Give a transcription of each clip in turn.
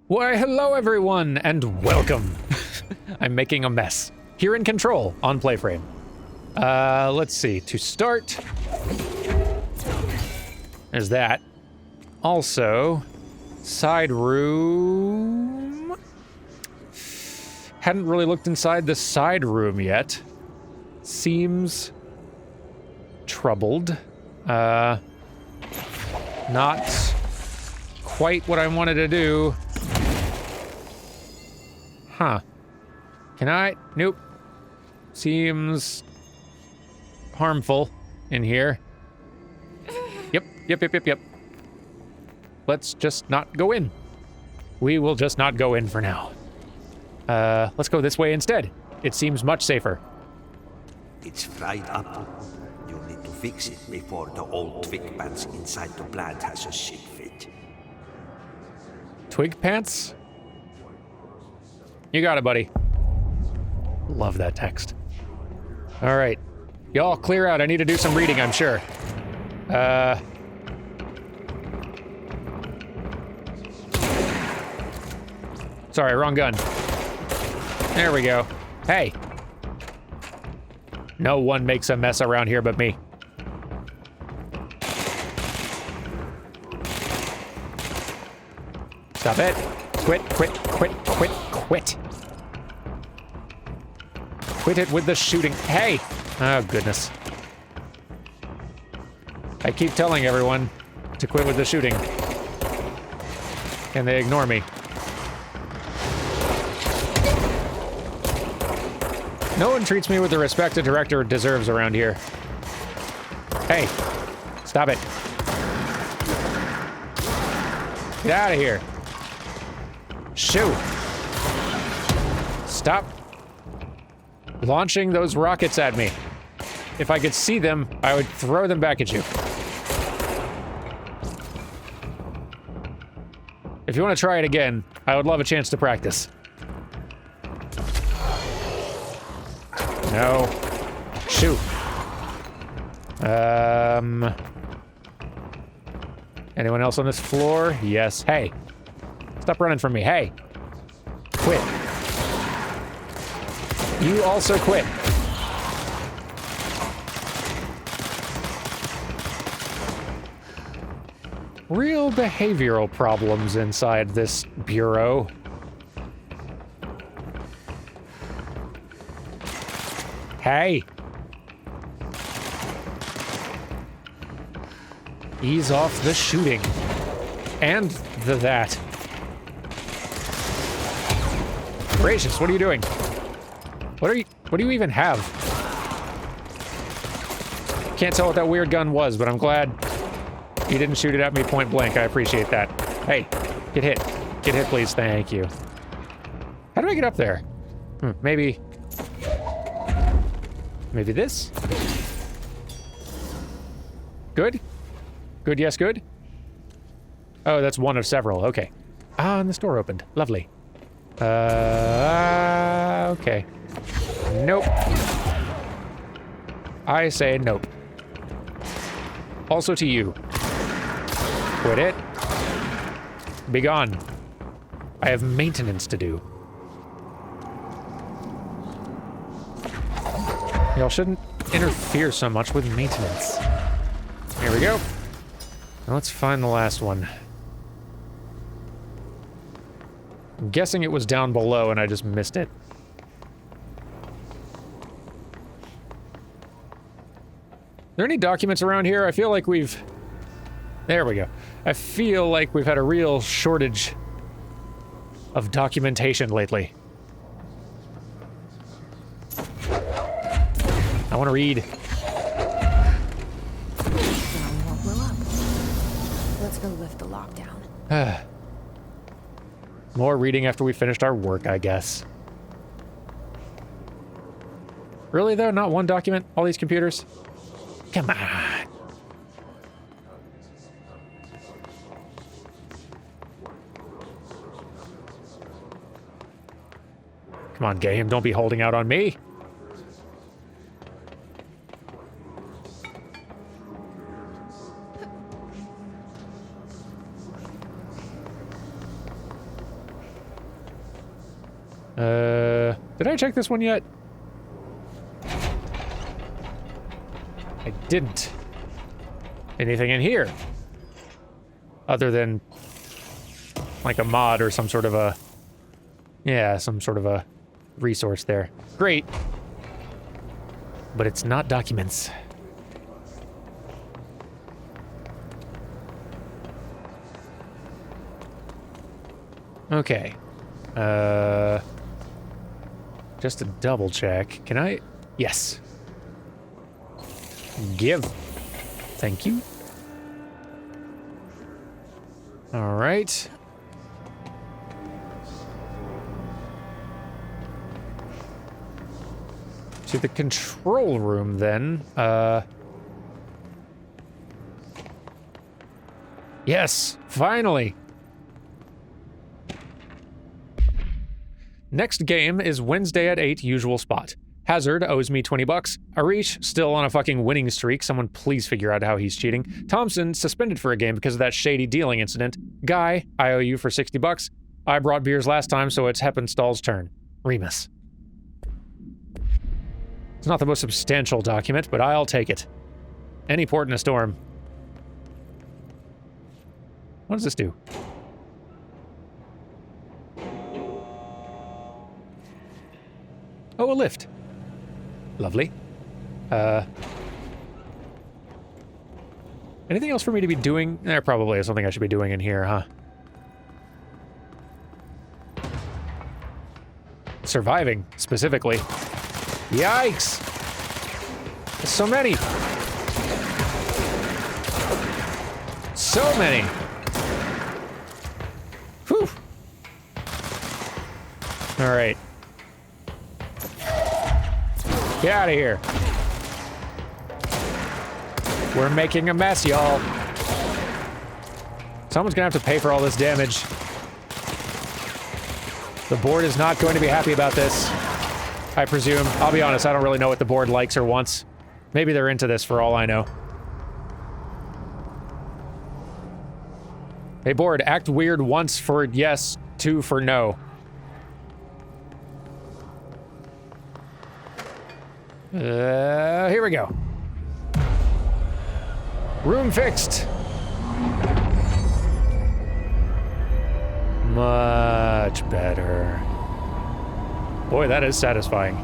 Why, hello everyone, and welcome. I'm making a mess. Here in Control on PlayFrame. Let's see. To start, there's that. Also, side room. Hadn't really looked inside the side room yet. Seems troubled. Not quite what I wanted to do. Huh. Can I? Nope. Seems harmful in here. Yep. Let's just not go in. We will just not go in for now. Let's go this way instead. It seems much safer. It's fried up. You need to fix it before the old twig pants inside the plant has a shit fit. Twig pants? You got it, buddy. Love that text. All right. Y'all clear out. I need to do some reading, I'm sure. Sorry, wrong gun. There we go. Hey. No one makes a mess around here but me. Stop it. Quit. Quit it with the shooting. Hey! Oh, goodness. I keep telling everyone to quit with the shooting. And they ignore me. No one treats me with the respect a director deserves around here. Hey! Stop it. Get out of here. Shoot! Stop launching those rockets at me. If I could see them, I would throw them back at you. If you want to try it again, I would love a chance to practice. No. Shoot. Anyone else on this floor? Yes. Hey. Stop running from me. Hey. Quit. You also quit. Real behavioral problems inside this bureau. Hey. Ease off the shooting. And that. Gracious, what are you doing? What do you even have? Can't tell what that weird gun was, but I'm glad you didn't shoot it at me point blank. I appreciate that. Hey, get hit. Get hit, please. Thank you. How do I get up there? Maybe this? Good? Good, yes, good? Oh, that's one of several. Okay. Ah, and this door opened. Lovely. Okay. Nope. I say nope. Also to you. Quit it. Be gone. I have maintenance to do. Y'all shouldn't interfere so much with maintenance. Here we go. Now let's find the last one. I'm guessing it was down below and I just missed it. Are there any documents around here? I feel like we've... There we go. I feel like we've had a real shortage of documentation lately. I want to read. Let's go lift the lockdown. More reading after we finished our work, I guess. Really, though? Not one document? All these computers? Come on. Come on, game. Don't be holding out on me. Did I check this one yet? I didn't. Anything in here? Other than like a mod or some sort of a... Yeah, some sort of a resource there. Great. But it's not documents. Okay. Just to double check. Can I? Yes. Give. Thank you. All right. To the control room, then. Yes, finally. Next game is Wednesday at 8, usual spot. Hazard owes me 20 bucks. Arish still on a fucking winning streak. Someone please figure out how he's cheating. Thompson suspended for a game because of that shady dealing incident. Guy, I owe you for 60 bucks. I brought beers last time, so it's Heppenstall's turn. Remus. It's not the most substantial document, but I'll take it. Any port in a storm. What does this do? Oh, a lift. Lovely. Anything else for me to be doing? There probably is something I should be doing in here, huh? Surviving, specifically. Yikes! There's so many! So many! Whew! Alright. Get out of here. We're making a mess, y'all. Someone's gonna have to pay for all this damage. The board is not going to be happy about this, I presume. I'll be honest, I don't really know what the board likes or wants. Maybe they're into this for all I know. Hey board, act weird once for yes, two for no. Here we go. Room fixed. Much better. Boy, that is satisfying.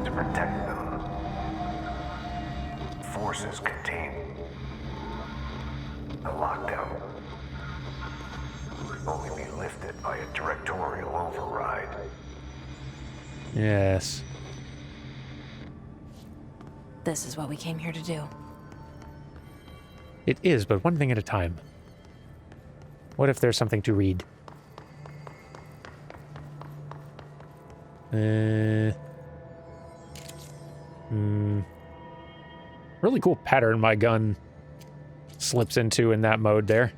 To protect them, forces contain a lockdown would only be lifted by a directorial override. Yes. This is what we came here to do. It is, but one thing at a time. What if there's something to read? Really cool pattern my gun slips into in that mode there.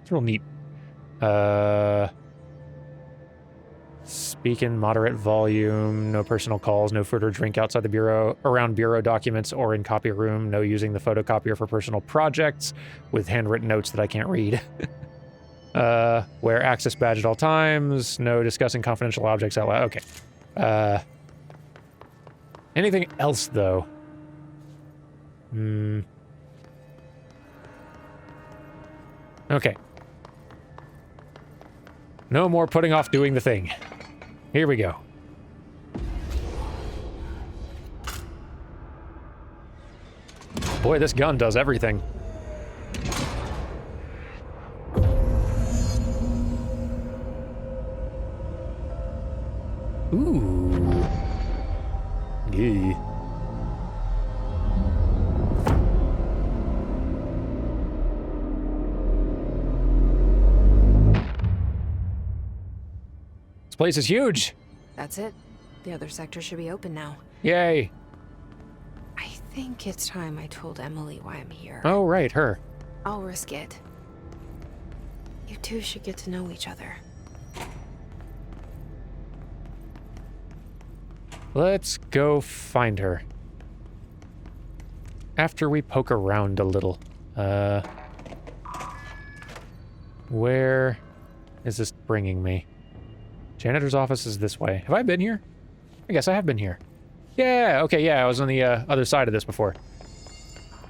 It's real neat. Speak in moderate volume, no personal calls, no food or drink outside the bureau, around bureau documents or in copy room, no using the photocopier for personal projects with handwritten notes that I can't read. Wear access badge at all times, no discussing confidential objects out loud. Okay. Anything else, though? Okay. No more putting off doing the thing. Here we go. Boy, this gun does everything. Ooh. Yee. This place is huge. That's it. The other sector should be open now. Yay. I think it's time I told Emily why I'm here. Oh, right, her. I'll risk it. You two should get to know each other. Let's go find her. After we poke around a little. Where is this bringing me? Janitor's office is this way. Have I been here? I guess I have been here. Yeah, okay, yeah, I was on the other side of this before.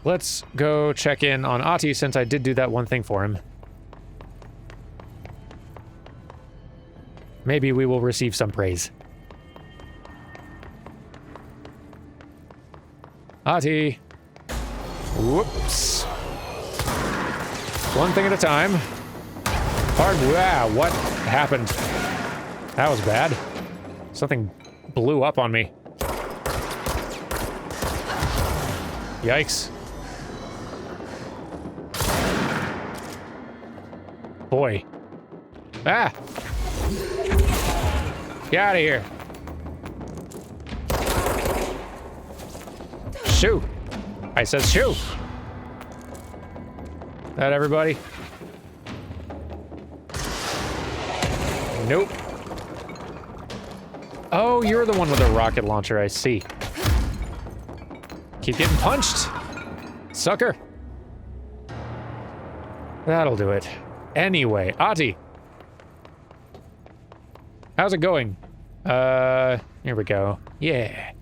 Let's go check in on Ati since I did do that one thing for him. Maybe we will receive some praise. Ati. Whoops. One thing at a time. Hard. Wow, what happened? That was bad. Something blew up on me. Yikes. Boy. Ah! Get out of here. Shoo! I says shoo! That everybody? Nope. Oh, you're the one with the rocket launcher, I see. Keep getting punched! Sucker! That'll do it. Anyway, Ati! How's it going? Here we go. Yeah.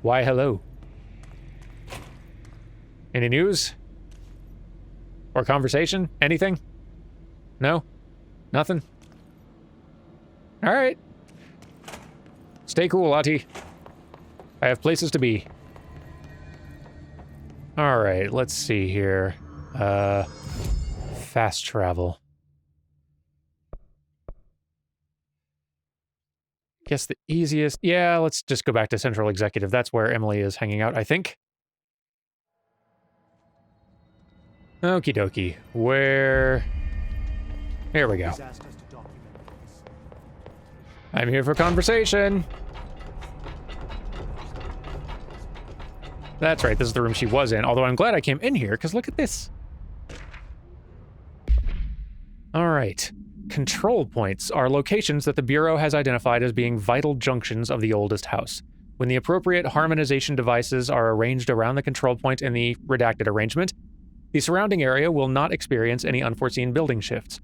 Why, hello. Any news? Or conversation? Anything? No? Nothing? Alright. Stay cool, Ati. I have places to be. Alright, let's see here. Fast travel. Guess the easiest... Yeah, let's just go back to Central Executive. That's where Emily is hanging out, I think. Okie dokie. Where... Here we go. I'm here for conversation. That's right, this is the room she was in. Although I'm glad I came in here, because look at this. All right. Control points are locations that the Bureau has identified as being vital junctions of the oldest house. When the appropriate harmonization devices are arranged around the control point in the redacted arrangement, the surrounding area will not experience any unforeseen building shifts.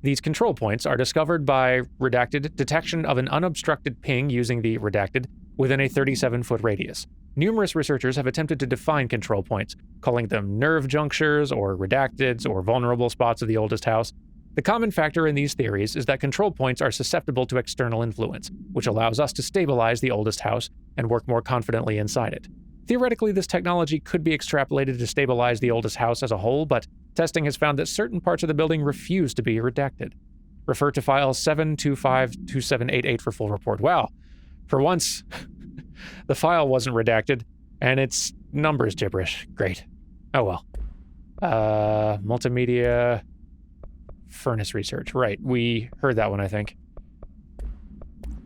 These control points are discovered by redacted detection of an unobstructed ping using the redacted within a 37-foot radius. Numerous researchers have attempted to define control points, calling them nerve junctures or redacteds or vulnerable spots of the oldest house. The common factor in these theories is that control points are susceptible to external influence, which allows us to stabilize the oldest house and work more confidently inside it. Theoretically, this technology could be extrapolated to stabilize the oldest house as a whole, but testing has found that certain parts of the building refuse to be redacted. Refer to file 7252788 for full report. Wow, for once, the file wasn't redacted, and its numbers gibberish. Great. Oh well. Multimedia... Furnace research. Right, we heard that one, I think.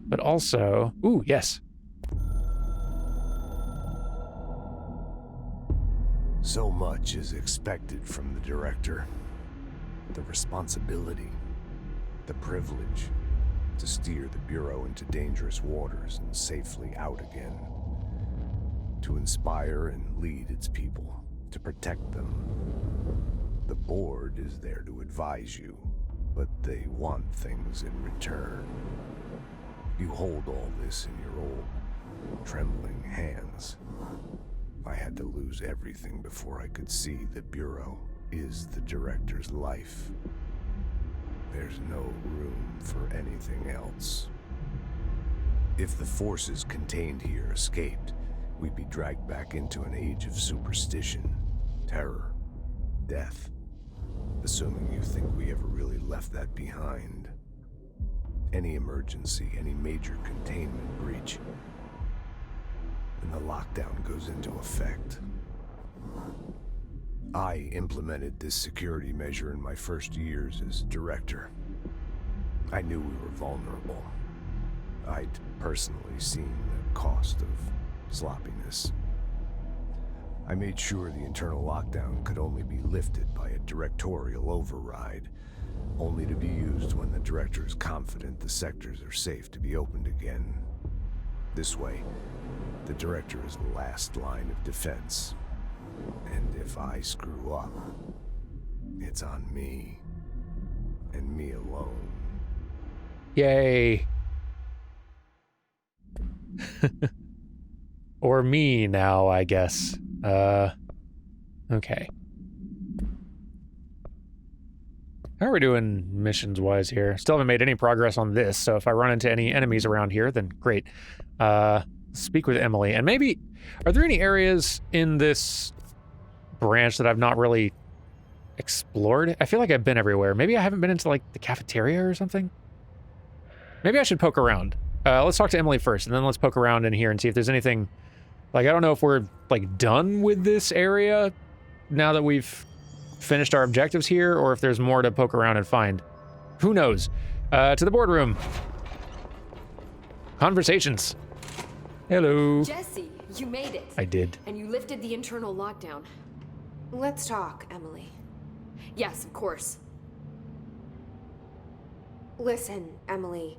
But also... Ooh, yes. So much is expected from the director. The responsibility, the privilege to steer the Bureau into dangerous waters and safely out again. To inspire and lead its people, to protect them. The board is there to advise you, but they want things in return. You hold all this in your old, trembling hands. I had to lose everything before I could see the Bureau is the director's life. There's no room for anything else. If the forces contained here escaped, we'd be dragged back into an age of superstition, terror, death. Assuming you think we ever really left that behind. Any emergency, any major containment breach, and the lockdown goes into effect. I implemented this security measure in my first years as director. I knew we were vulnerable. I'd personally seen the cost of sloppiness. I made sure the internal lockdown could only be lifted by a directorial override, only to be used when the director is confident the sectors are safe to be opened again. This way, the director is the last line of defense. And if I screw up, it It's on me. And me alone. Yay. Or me now, I guess. Okay. How are we doing missions-wise here? Still haven't made any progress on this, so if I run into any enemies around here, then great. Speak with Emily. And maybe, are there any areas in this branch that I've not really explored? I feel like I've been everywhere. Maybe I haven't been into, like, the cafeteria or something? Maybe I should poke around. Let's talk to Emily first, and then let's poke around in here and see if there's anything... Like, I don't know if we're, like, done with this area now that we've finished our objectives here, or if there's more to poke around and find. Who knows? To the boardroom. Conversations. Hello. Jesse, you made it. I did. And you lifted the internal lockdown. Let's talk, Emily. Yes, of course. Listen, Emily.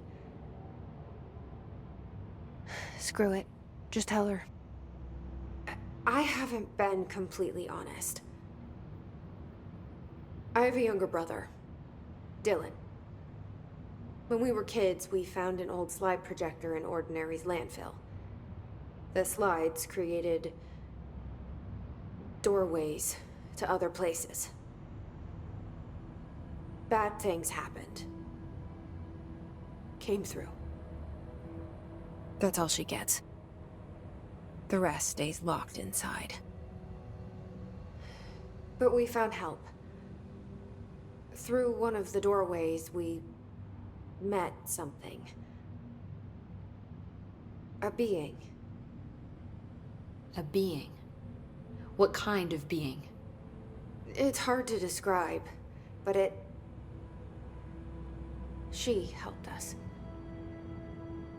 Screw it. Just tell her. I haven't been completely honest. I have a younger brother, Dylan. When we were kids, we found an old slide projector in Ordinary's landfill. The slides created doorways to other places. Bad things happened. Came through. That's all she gets. The rest stays locked inside. But we found help. Through one of the doorways, we met something. A being. A being? What kind of being? It's hard to describe, but she helped us.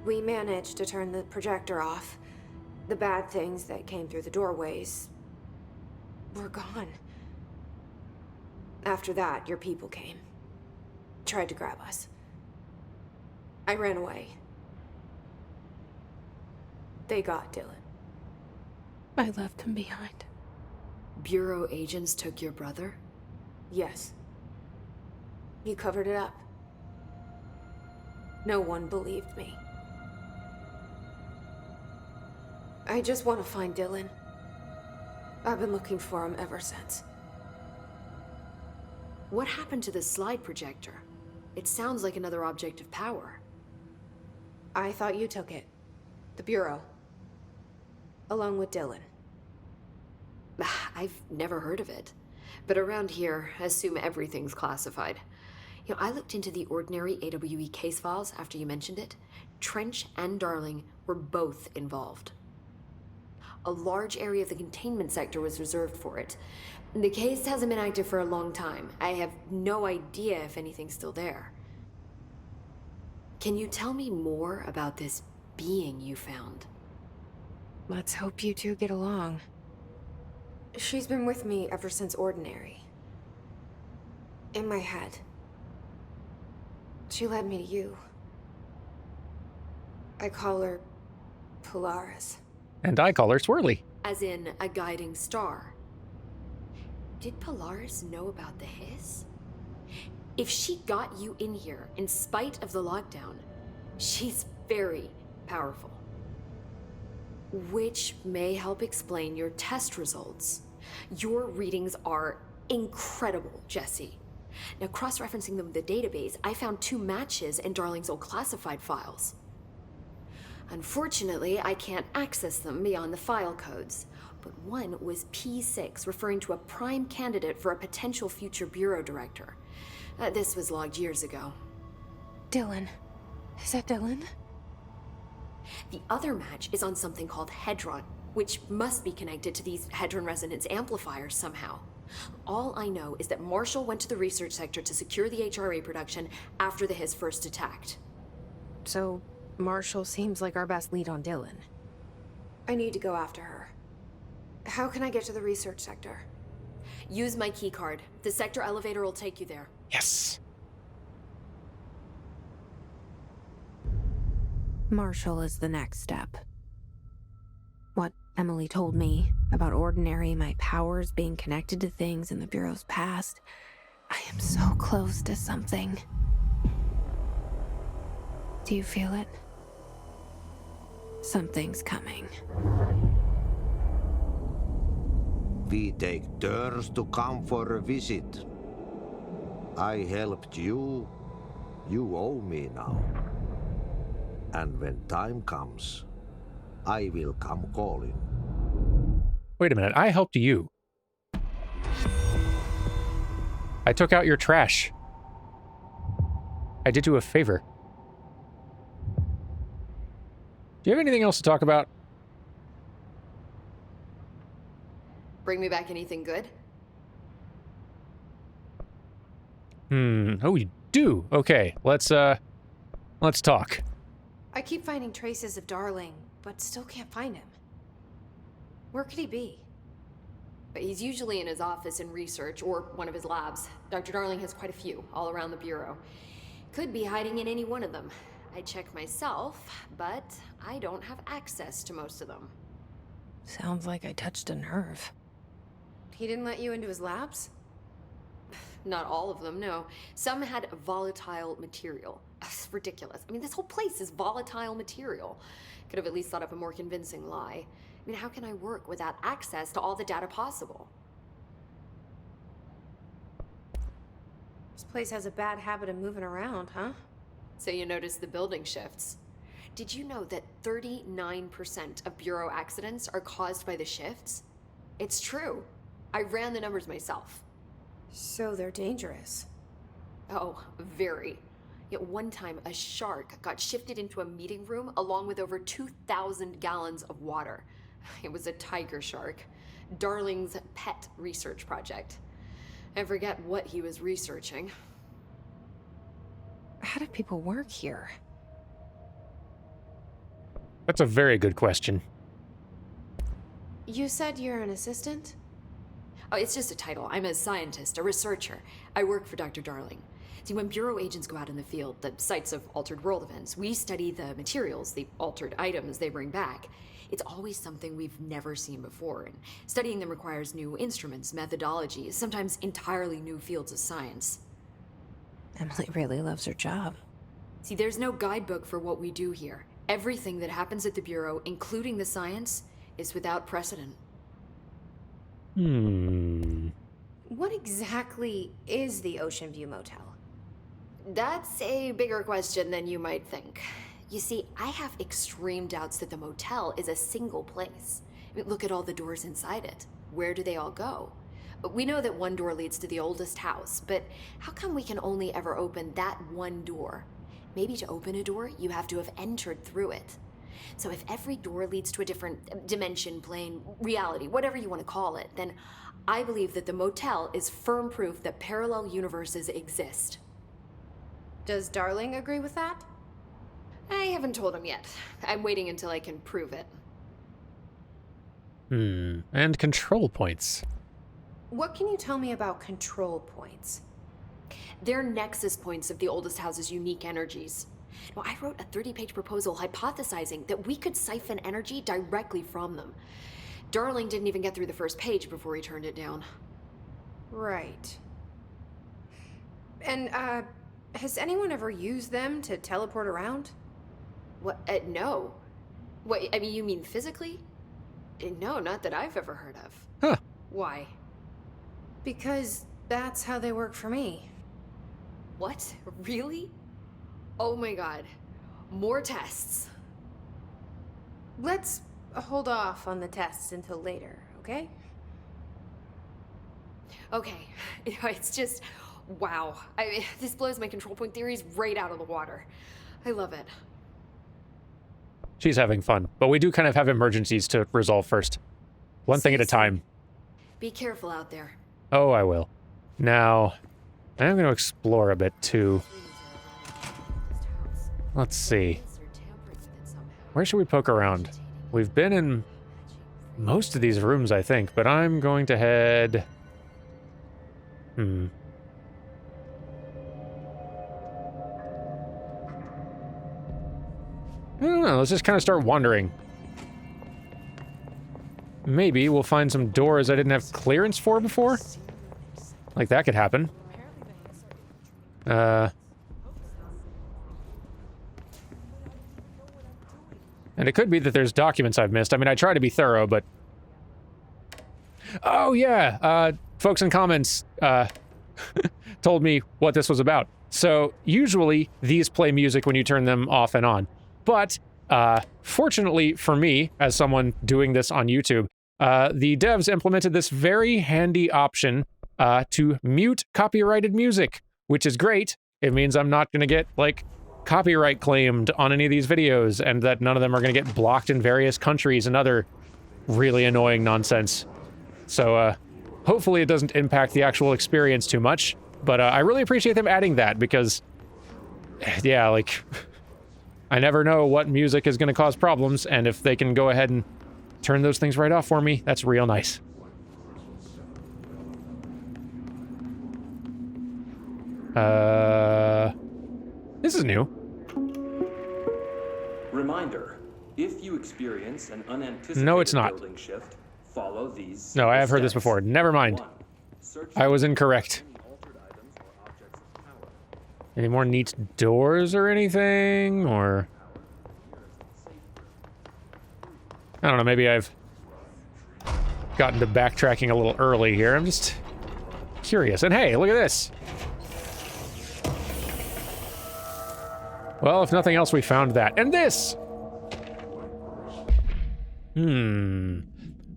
We managed to turn the projector off. The bad things that came through the doorways were gone. After that, your people came. Tried to grab us. I ran away. They got Dylan. I left him behind. Bureau agents took your brother? Yes. You covered it up. No one believed me. I just want to find Dylan. I've been looking for him ever since. What happened to the slide projector? It sounds like another object of power. I thought you took it. The Bureau. Along with Dylan. I've never heard of it. But around here, I assume everything's classified. You know, I looked into the Ordinary AWE case files after you mentioned it. Trench and Darling were both involved. A large area of the containment sector was reserved for it. The case hasn't been active for a long time. I have no idea if anything's still there. Can you tell me more about this being you found? Let's hope you two get along. She's been with me ever since Ordinary. In my head. She led me to you. I call her Polaris. And I call her Swirly. As in a guiding star. Did Polaris know about the hiss? If she got you in here in spite of the lockdown, she's very powerful. Which may help explain your test results. Your readings are incredible, Jesse. Now, cross-referencing them with the database, I found 2 matches in Darling's old classified files. Unfortunately, I can't access them beyond the file codes, but one was P6, referring to a prime candidate for a potential future bureau director. This was logged years ago. Dylan. Is that Dylan? The other match is on something called Hedron, which must be connected to these Hedron resonance amplifiers somehow. All I know is that Marshall went to the research sector to secure the HRA production after the hiss first attacked. So, Marshall seems like our best lead on Dylan. I need to go after her. How can I get to the research sector? Use my keycard. The sector elevator will take you there. Yes. Marshall is the next step. What Emily told me about Ordinary, my powers being connected to things in the Bureau's past, I am so close to something. Do you feel it? Something's coming. We take turns to come for a visit. I helped you. You owe me now. And when time comes, I will come calling. Wait a minute, I helped you. I took out your trash. I did you a favor. Do you have anything else to talk about? Bring me back anything good? Oh, you do? Okay, let's talk. I keep finding traces of Darling, but still can't find him. Where could he be? But he's usually in his office in research or one of his labs. Dr. Darling has quite a few all around the Bureau. Could be hiding in any one of them. I check myself, but I don't have access to most of them. Sounds like I touched a nerve. He didn't let you into his labs? Not all of them, no. Some had volatile material. It's ridiculous. I mean, this whole place is volatile material. Could have at least thought up a more convincing lie. I mean, how can I work without access to all the data possible? This place has a bad habit of moving around, huh? So you notice the building shifts. Did you know that 39% of Bureau accidents are caused by the shifts? It's true. I ran the numbers myself. So they're dangerous. Oh, very. Yet one time, a shark got shifted into a meeting room along with over 2,000 gallons of water. It was a tiger shark. Darling's pet research project. I forget what he was researching. How do people work here? That's a very good question. You said you're an assistant? Oh, it's just a title. I'm a scientist, a researcher. I work for Dr. Darling. See, when Bureau agents go out in the field, the sites of altered world events, we study the materials, the altered items they bring back. It's always something we've never seen before, and studying them requires new instruments, methodologies, sometimes entirely new fields of science. Emily really loves her job. See, there's no guidebook for what we do here. Everything that happens at the Bureau, including the science, is without precedent. What exactly is the Ocean View Motel? That's a bigger question than you might think. You see, I have extreme doubts that the motel is a single place. I mean, look at all the doors inside it. Where do they all go? We know that one door leads to the oldest house, but how come we can only ever open that one door? Maybe to open a door, you have to have entered through it. So if every door leads to a different dimension, plane, reality, whatever you want to call it, then I believe that the motel is firm proof that parallel universes exist. Does Darling agree with that? I haven't told him yet. I'm waiting until I can prove it. And control points. What can you tell me about control points? They're nexus points of the oldest house's unique energies. Now, I wrote a 30-page proposal hypothesizing that we could siphon energy directly from them. Darling didn't even get through the first page before he turned it down. Right. And, has anyone ever used them to teleport around? What? No. What, I mean, you mean physically? No, not that I've ever heard of. Huh. Why? Because that's how they work for me. What? Really? Oh my god. More tests. Let's hold off on the tests until later, okay? Okay. It's just, wow. I mean, this blows my control point theories right out of the water. I love it. She's having fun, but we do kind of have emergencies to resolve first. One thing at a time. Be careful out there. Oh, I will. Now, I'm going to explore a bit too. Let's see. Where should we poke around? We've been in most of these rooms, I think, but I'm going to head... I don't know, let's just kind of start wandering. Maybe we'll find some doors I didn't have clearance for before? Like that could happen. And it could be that there's documents I've missed. I mean, I try to be thorough, but... Oh, yeah! Folks in comments, told me what this was about. So, usually, these play music when you turn them off and on. But, fortunately for me, as someone doing this on YouTube, the devs implemented this very handy option to mute copyrighted music, which is great. It means I'm not going to get, like, copyright claimed on any of these videos, and that none of them are going to get blocked in various countries and other really annoying nonsense. So, hopefully it doesn't impact the actual experience too much, but I really appreciate them adding that, because, yeah, like, I never know what music is going to cause problems, and if they can go ahead and turn those things right off for me, that's real nice. This is new. Reminder, if you experience an unanticipated No, it's not. building shift, follow these. No, I have heard this before. Never mind. I was incorrect. Any more neat doors or anything? Or... I don't know, maybe I've gotten to backtracking a little early here. I'm just curious. And hey, look at this! Well, if nothing else, we found that. And this!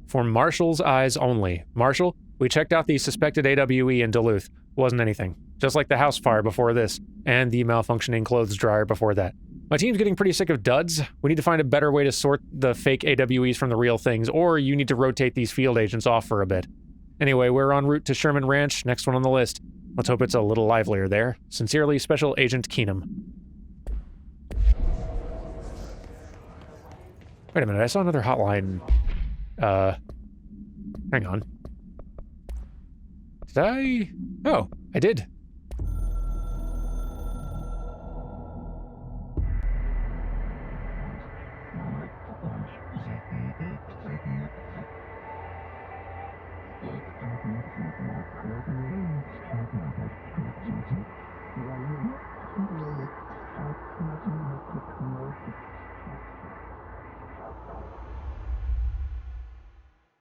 For Marshall's eyes only. Marshall, we checked out the suspected AWE in Duluth. Wasn't anything. Just like the house fire before this, and the malfunctioning clothes dryer before that. My team's getting pretty sick of duds. We need to find a better way to sort the fake AWEs from the real things, or you need to rotate these field agents off for a bit. Anyway, we're en route to Sherman Ranch, next one on the list. Let's hope it's a little livelier there. Sincerely, Special Agent Keenum. Wait a minute, I saw another hotline. Hang on. Did I? Oh, I did.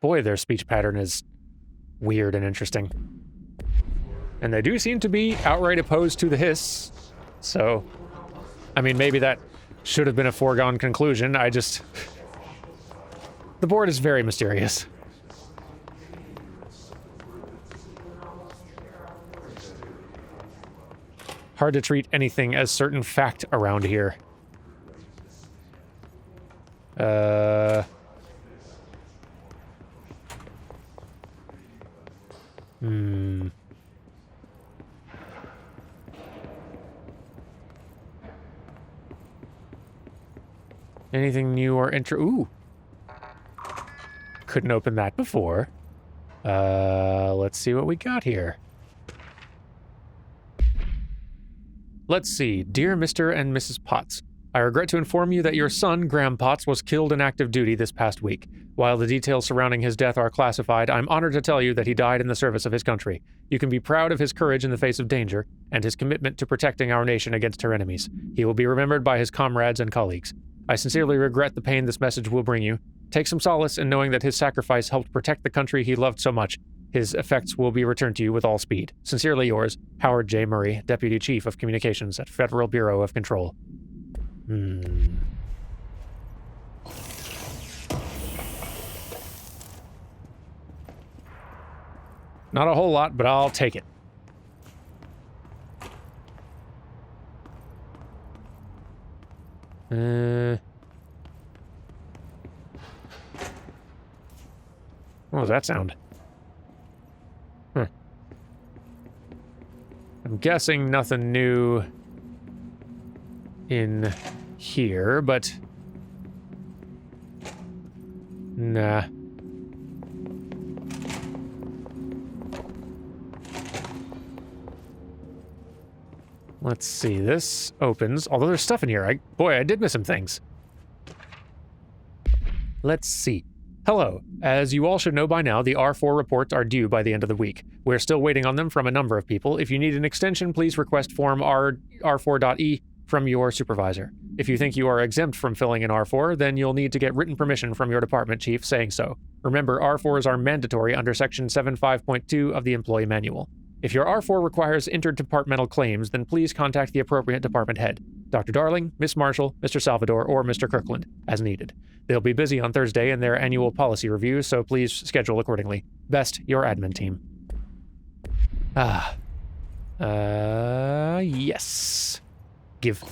Boy, their speech pattern is weird and interesting. And they do seem to be outright opposed to the hiss. So, I mean, maybe that should have been a foregone conclusion. I just... The board is very mysterious. Hard to treat anything as certain fact around here. Anything new or Ooh. Couldn't open that before. Let's see what we got here. Let's see. Dear Mr. and Mrs. Potts, I regret to inform you that your son, Graham Potts, was killed in active duty this past week. While the details surrounding his death are classified, I'm honored to tell you that he died in the service of his country. You can be proud of his courage in the face of danger and his commitment to protecting our nation against her enemies. He will be remembered by his comrades and colleagues. I sincerely regret the pain this message will bring you. Take some solace in knowing that his sacrifice helped protect the country he loved so much. His effects will be returned to you with all speed. Sincerely yours, Howard J. Murray, Deputy Chief of Communications at Federal Bureau of Control. Not a whole lot, but I'll take it. What was that sound? I'm guessing nothing new in here, but... Nah. Let's see, this opens, although there's stuff in here. Boy, I did miss some things. Let's see. Hello. As you all should know by now, the R4 reports are due by the end of the week. We're still waiting on them from a number of people. If you need an extension, please request form R4.E from your supervisor. If you think you are exempt from filling in R4, then you'll need to get written permission from your department chief saying so. Remember, R4s are mandatory under Section 75.2 of the Employee Manual. If your R4 requires interdepartmental claims, then please contact the appropriate department head, Dr. Darling, Miss Marshall, Mr. Salvador, or Mr. Kirkland, as needed. They'll be busy on Thursday in their annual policy review, so please schedule accordingly. Best, your admin team. Yes. Give.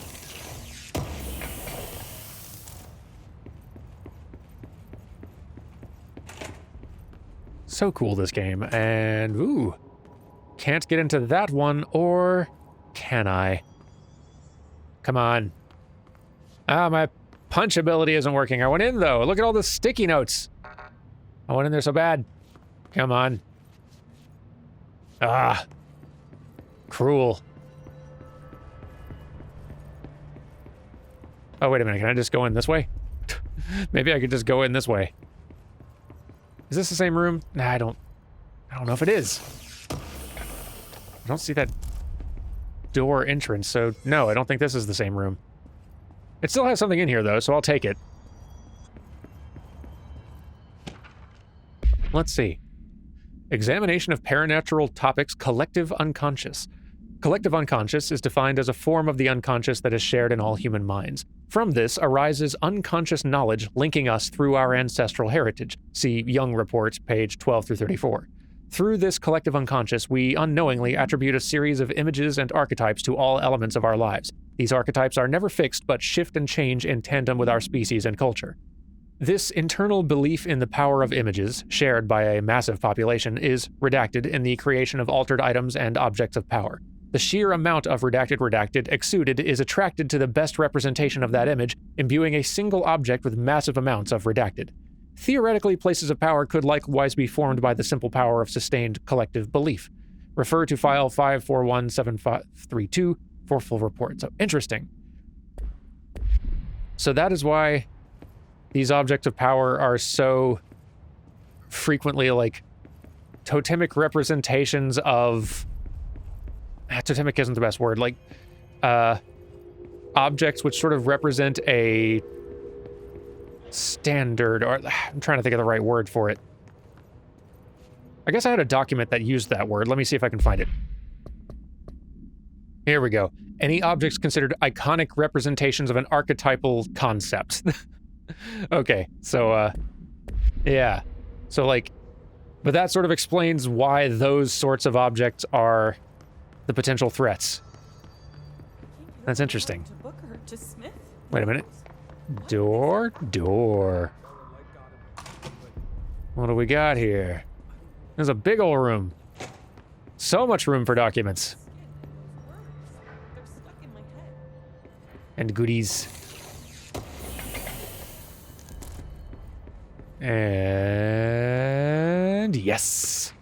So cool, this game, and ooh. Can't get into that one, or can I? Come on. My punch ability isn't working. I went in, though. Look at all the sticky notes. I went in there so bad. Come on. Cruel. Oh, wait a minute. Can I just go in this way? Maybe I could just go in this way. Is this the same room? Nah, I don't know if it is. I don't see that door entrance, so no, I don't think this is the same room. It still has something in here, though, so I'll take it. Let's see. Examination of paranatural topics, collective unconscious. Collective unconscious is defined as a form of the unconscious that is shared in all human minds. From this arises unconscious knowledge linking us through our ancestral heritage. See Young Report, page 12 through 34. Through this collective unconscious, we unknowingly attribute a series of images and archetypes to all elements of our lives. These archetypes are never fixed, but shift and change in tandem with our species and culture. This internal belief in the power of images, shared by a massive population, is redacted in the creation of altered items and objects of power. The sheer amount of redacted exuded is attracted to the best representation of that image, imbuing a single object with massive amounts of redacted. Theoretically, places of power could likewise be formed by the simple power of sustained collective belief. Refer to file 5417532 for full report. So, interesting. So that is why these objects of power are so frequently like totemic representations of... Totemic isn't the best word. Like, objects which sort of represent a standard, or I'm trying to think of the right word for it. I guess I had a document that used that word. Let me see if I can find it. Here we go. Any objects considered iconic representations of an archetypal concept. Okay, so, yeah. So, like, but that sort of explains why those sorts of objects are the potential threats. That's interesting. Wait a minute. Door. What do we got here? There's a big old room. So much room for documents. And goodies. And yes.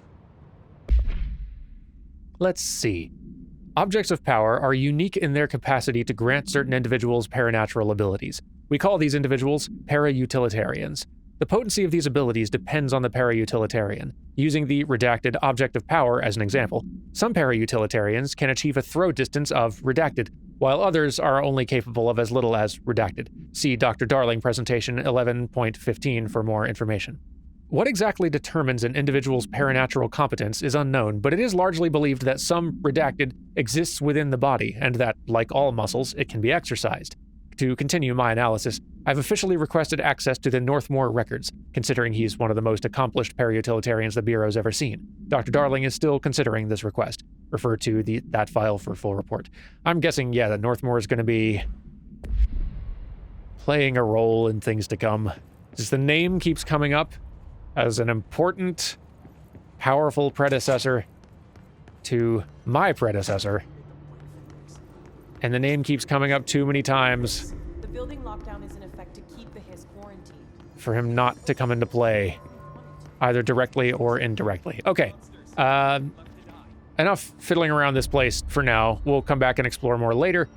Let's see. Objects of power are unique in their capacity to grant certain individuals paranatural abilities. We call these individuals para-utilitarians. The potency of these abilities depends on the para-utilitarian. Using the redacted object of power as an example, some para-utilitarians can achieve a throw distance of redacted, while others are only capable of as little as redacted. See Dr. Darling presentation 11.15 for more information. What exactly determines an individual's paranatural competence is unknown, but it is largely believed that some redacted exists within the body, and that, like all muscles, it can be exercised. To continue my analysis, I've officially requested access to the Northmore records, considering he's one of the most accomplished para-utilitarians the Bureau's ever seen. Dr. Darling is still considering this request. Refer to that file for full report. I'm guessing, yeah, that Northmore is going to be playing a role in things to come. Just the name keeps coming up as an important, powerful predecessor to my predecessor. And the name keeps coming up too many times. The building lockdown is in effect to keep the Hiss quarantined. For him not to come into play, either directly or indirectly. Okay. Enough fiddling around this place for now. We'll come back and explore more later.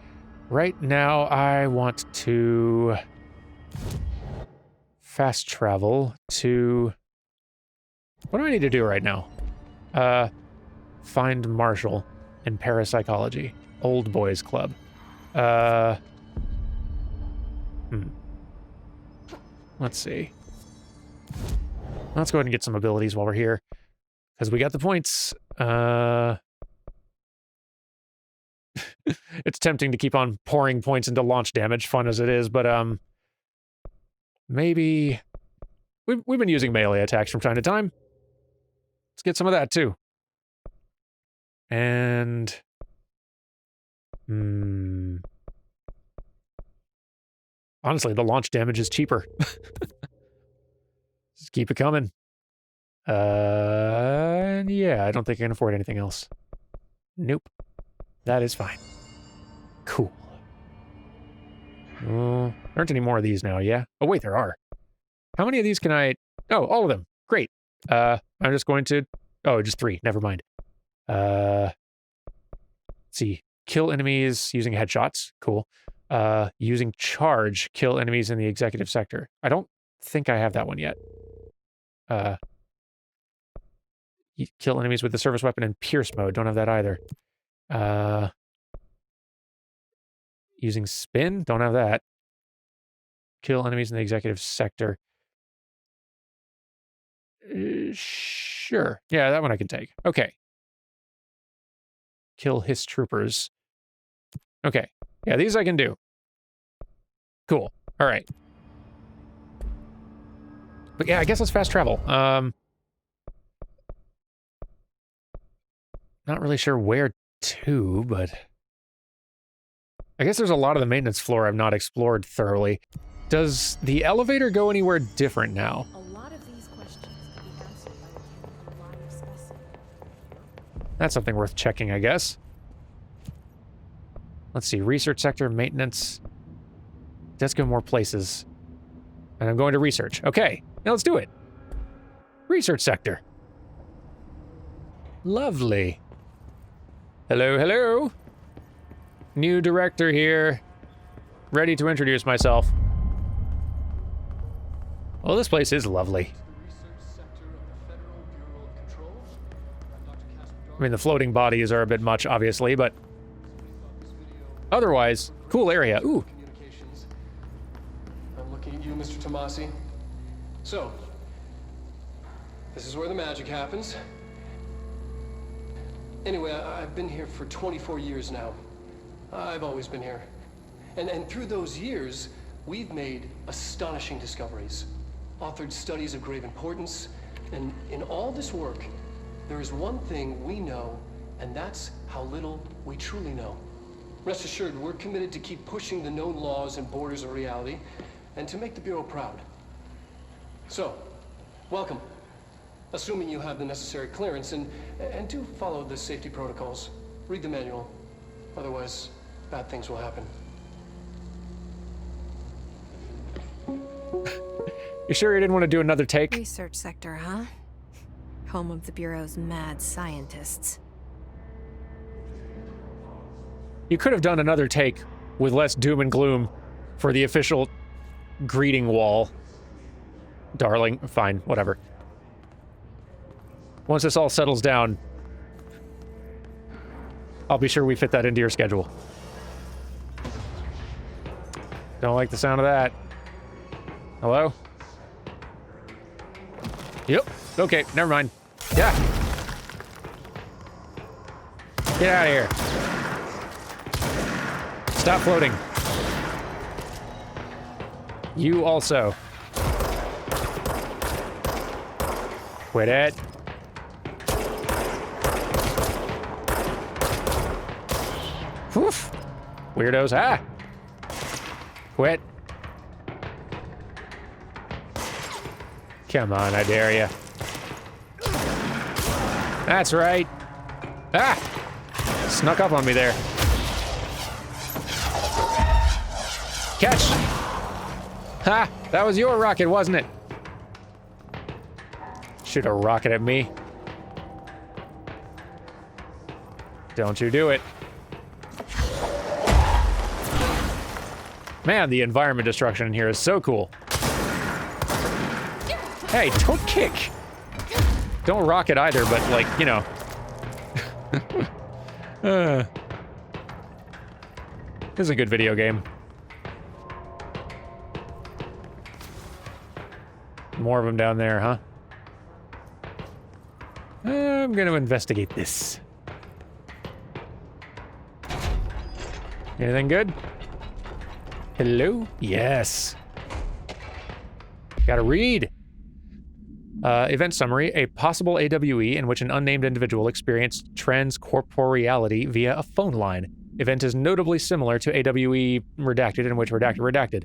Right now, I want to fast travel to... What do I need to do right now? Find Marshall in parapsychology. Old Boys Club. Let's see. Let's go ahead and get some abilities while we're here. Because we got the points. It's tempting to keep on pouring points into launch damage, fun as it is, but maybe... We've been using melee attacks from time to time. Let's get some of that, too. And... Honestly, the launch damage is cheaper. Just keep it coming. And yeah, I don't think I can afford anything else. Nope. That is fine. Cool. There aren't any more of these now, yeah? Oh, wait, there are. How many of these can I... Oh, all of them. Great. I'm just going to... Oh, just 3. Never mind. Let's see. Kill enemies using headshots. Cool. Using charge, kill enemies in the executive sector. I don't think I have that one yet. Kill enemies with the service weapon in pierce mode. Don't have that either. Using spin. Don't have that. Kill enemies in the executive sector. Sure. Yeah, that one I can take. Okay. Kill his troopers. Okay. Yeah, these I can do. Cool. All right. But yeah, I guess let's fast travel. Not really sure where to, but... I guess there's a lot of the maintenance floor I've not explored thoroughly. Does the elevator go anywhere different now? A lot of these questions can be answered by the live specimen. That's something worth checking, I guess. Let's see, research sector, maintenance. Let's go more places. And I'm going to research. Okay, now let's do it. Research sector. Lovely. Hello, hello. New director here. Ready to introduce myself. Well, this place is lovely. I mean, the floating bodies are a bit much, obviously, but otherwise, cool area. Ooh. I'm looking at you, Mr. Tomasi. So, this is where the magic happens. Anyway, I've been here for 24 years now. I've always been here. And through those years, we've made astonishing discoveries, authored studies of grave importance, and in all this work, there is one thing we know, and that's how little we truly know. Rest assured, we're committed to keep pushing the known laws and borders of reality, and to make the Bureau proud. So, welcome. Assuming you have the necessary clearance, and do follow the safety protocols. Read the manual. Otherwise, bad things will happen. You sure you didn't want to do another take? Research sector, huh? Home of the Bureau's mad scientists. You could have done another take with less doom and gloom for the official greeting wall. Darling, fine, whatever. Once this all settles down, I'll be sure we fit that into your schedule. Don't like the sound of that. Hello? Yep. Okay, never mind. Yeah. Get out of here. Stop floating. You also. Quit it. Woof. Weirdos. Ah. Quit. Come on, I dare you. That's right. Ah! Snuck up on me there. Catch! Ha! That was your rocket, wasn't it? Shoot a rocket at me. Don't you do it. Man, the environment destruction in here is so cool. Hey, don't kick. Don't rock it either, but like, you know. This is a good video game. More of them down there, huh? I'm gonna investigate this. Anything good? Hello? Yes. Gotta read. Event summary. A possible AWE in which an unnamed individual experienced transcorporeality via a phone line. Event is notably similar to AWE Redacted, in which Redacted.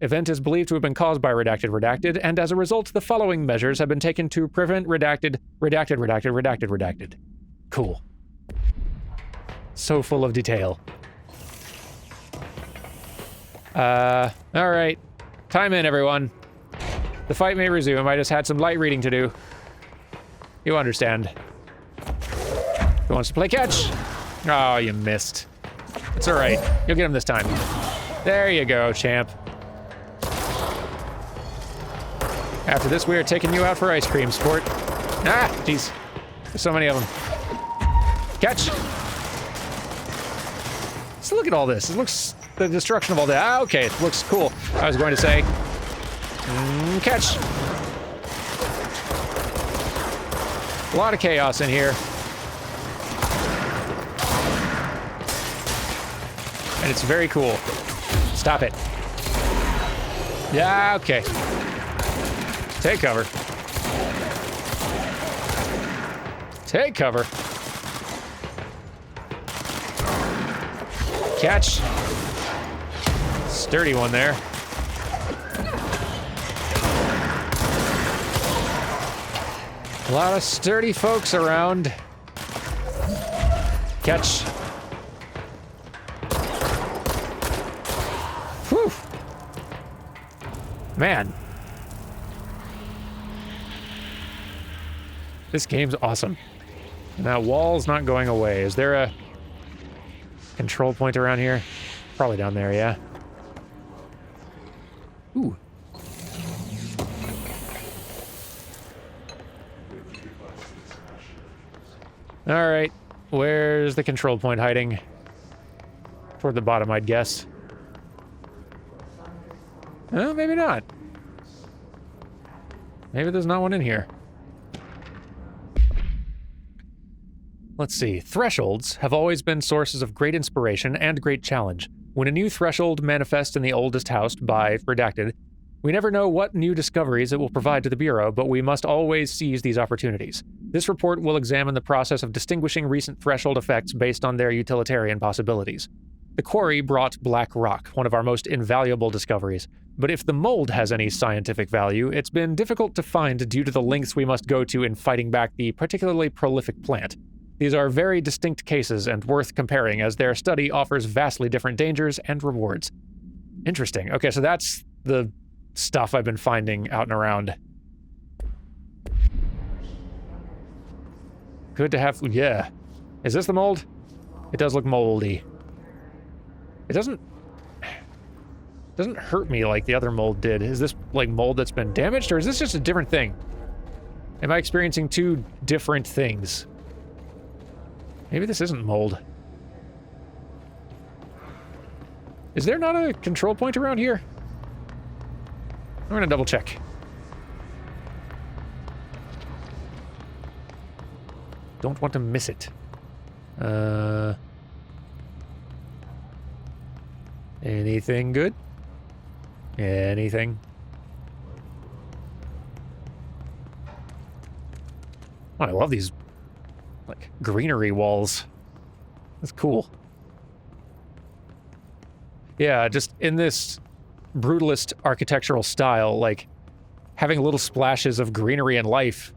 Event is believed to have been caused by Redacted, and as a result, the following measures have been taken to prevent Redacted. Cool. So full of detail. Alright. Time in, everyone. The fight may resume. I just had some light reading to do. You understand. Who wants to play catch? Oh, you missed. It's alright. You'll get him this time. There you go, champ. After this, we are taking you out for ice cream, sport. Ah, jeez. There's so many of them. Catch! So look at all this. It looks... the destruction of all that. Ah, okay. It looks cool. I was going to say... catch! A lot of chaos in here. And it's very cool. Stop it. Yeah, okay. Take cover. Take cover. Catch. Sturdy one there. A lot of sturdy folks around. Catch. Whew. Man. This game's awesome. And that wall's not going away. Is there a control point around here? Probably down there, yeah. Ooh. Alright. Where's the control point hiding? Toward the bottom, I'd guess. Oh, maybe not. Maybe there's not one in here. Let's see. Thresholds have always been sources of great inspiration and great challenge. When a new threshold manifests in the oldest house by Redacted, we never know what new discoveries it will provide to the Bureau, but we must always seize these opportunities. This report will examine the process of distinguishing recent threshold effects based on their utilitarian possibilities. The quarry brought black rock, one of our most invaluable discoveries. But if the mold has any scientific value, it's been difficult to find due to the lengths we must go to in fighting back the particularly prolific plant. These are very distinct cases and worth comparing, as their study offers vastly different dangers and rewards. Interesting. Okay, so that's the stuff I've been finding out and around. Good to have... yeah. Is this the mold? It does look moldy. It doesn't hurt me like the other mold did. Is this, like, mold that's been damaged, or is this just a different thing? Am I experiencing two different things? Maybe this isn't mold. Is there not a control point around here? I'm gonna double check. Don't want to miss it. Anything good? Anything? Oh, I love these, like, greenery walls. That's cool. Yeah, just in this brutalist architectural style, like, having little splashes of greenery and life,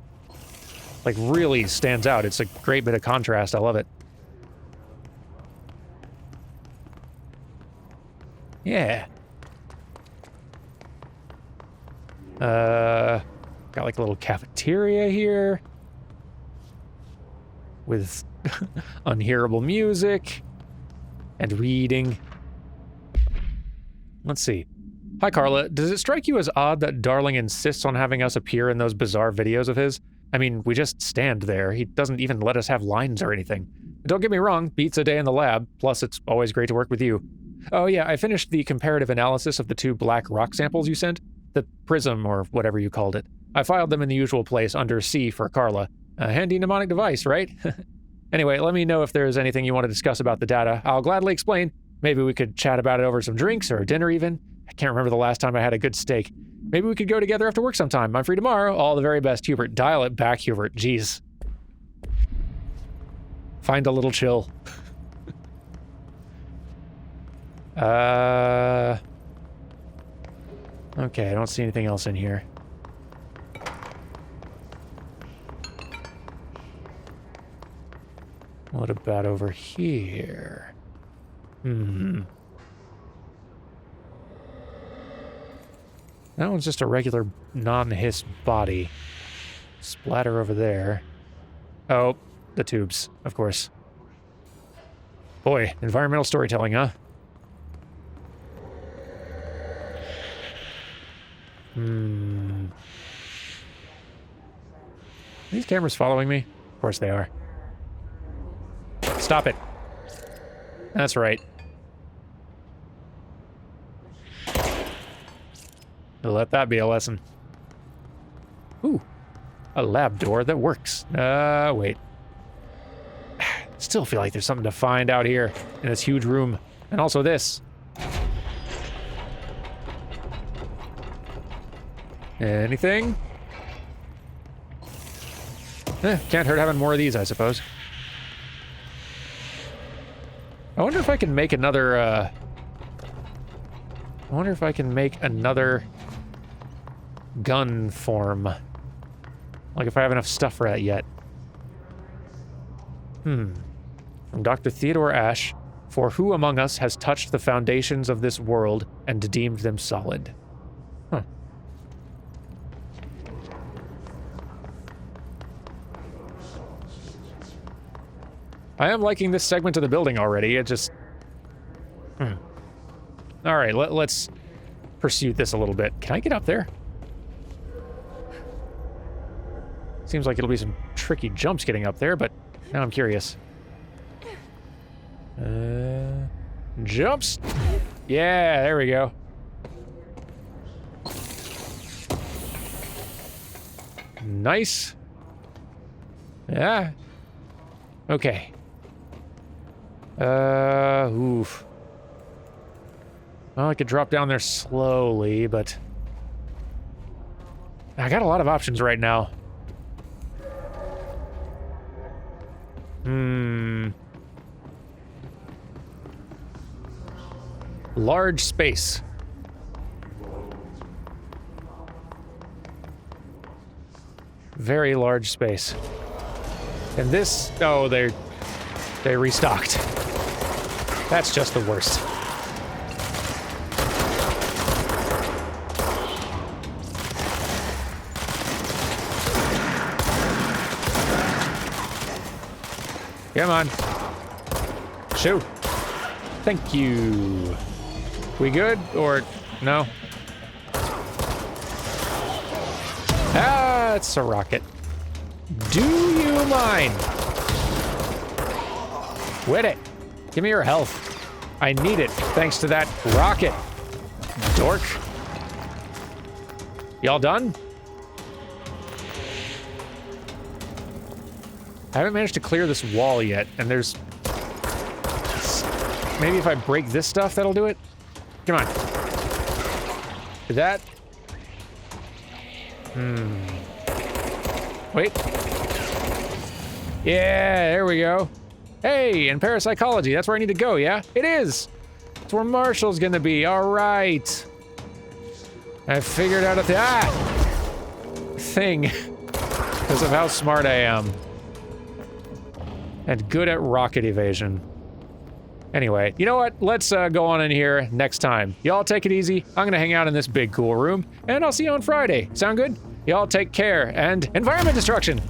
like, really stands out. It's a great bit of contrast. I love it. Yeah. Got like a little cafeteria here with unhearable music and reading. Let's see. Hi, Carla. Does it strike you as odd that Darling insists on having us appear in those bizarre videos of his? I mean, we just stand there. He doesn't even let us have lines or anything. Don't get me wrong, beats a day in the lab, plus it's always great to work with you. Oh yeah, I finished the comparative analysis of the 2 black rock samples you sent. The prism, or whatever you called it. I filed them in the usual place under C for Carla. A handy mnemonic device, right? Anyway, let me know if there's anything you want to discuss about the data. I'll gladly explain. Maybe we could chat about it over some drinks or dinner even. I can't remember the last time I had a good steak. Maybe we could go together after work sometime. I'm free tomorrow. All the very best, Hubert. Dial it back, Hubert. Jeez. Find a little chill. Okay, I don't see anything else in here. What about over here? That one's just a regular non-hiss body. Splatter over there. Oh, the tubes, of course. Boy, environmental storytelling, huh? Are these cameras following me? Of course they are. Stop it. That's right. Let that be a lesson. Ooh. A lab door that works. Wait. Still feel like there's something to find out here in this huge room. And also this. Anything? Can't hurt having more of these, I suppose. I wonder if I can make another, I wonder if I can make another gun form. Like if I have enough stuff for that yet. From Dr. Theodore Ashe, for who among us has touched the foundations of this world and deemed them solid? Huh. I am liking this segment of the building already. It just... Alright, let's pursue this a little bit. Can I get up there? Seems like it'll be some tricky jumps getting up there, but now I'm curious. Jumps! Yeah, there we go. Nice. Yeah. Okay. Oof. Well, I could drop down there slowly, but... I got a lot of options right now. Large space. Very large space. And this... Oh, they restocked. That's just the worst. Come on. Shoot. Thank you. We good? Or no? Ah, it's a rocket. Do you mind? Quit it. Give me your health. I need it thanks to that rocket. Dork. Y'all done? I haven't managed to clear this wall yet, and there's... Maybe if I break this stuff, that'll do it? Come on. Did that? Wait. Yeah, there we go. Hey, in parapsychology, that's where I need to go, yeah? It is! It's where Marshall's gonna be, alright. I figured out a thing. Because of how smart I am. And good at rocket evasion. Anyway, you know what? Let's go on in here next time. Y'all take it easy. I'm gonna hang out in this big cool room, and I'll see you on Friday. Sound good? Y'all take care, and environment destruction!